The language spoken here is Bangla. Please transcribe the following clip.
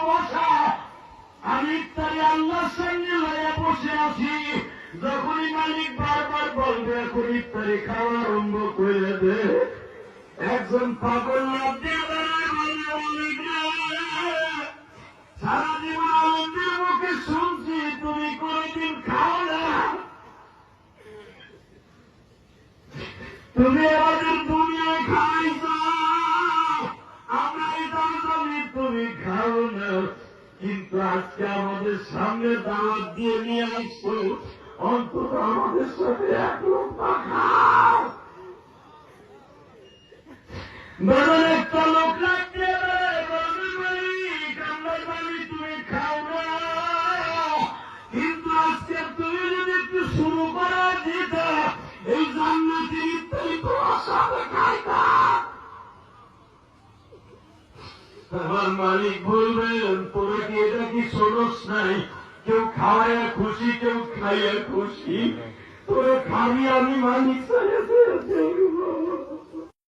বসা আমি ইফতারি আল্লাহর সামনে লইয়া বসে আছি। যখনই মালিক বারবার বলবে এখন ইফতারি খাওয়া আরম্ভ করে দে, একজন পাগল লাভ দিয়ে সারা জীবন আনন্দের মুখে শুনছি তুমি কোনদিন খাও না, তুমি আমাদের দুনিয়ায় খাইছ, আমরা এটা জানি তুমি খাও না, কিন্তু আজকে আমাদের সামনে দাওয়াত দিয়ে নিয়ে আসছো, অন্তত আমাদের সাথে এক লোকটা খাও। বরং একটা লোক লাগছে কান্নার বাড়ি তুমি খাও না, কিন্তু আজকে তুমি যদি একটু শুরু করা দিত এই জান্নাতের ইফতারি তোমার সাথে খাইতা। আমার মালিক বলবেন তোরা কি এটা কি শোনস নাই, কেউ খাওয়াইয়া খুশি কেউ খাইয়া খুশি, তোরা খাবি আমি মালিক চাইয়া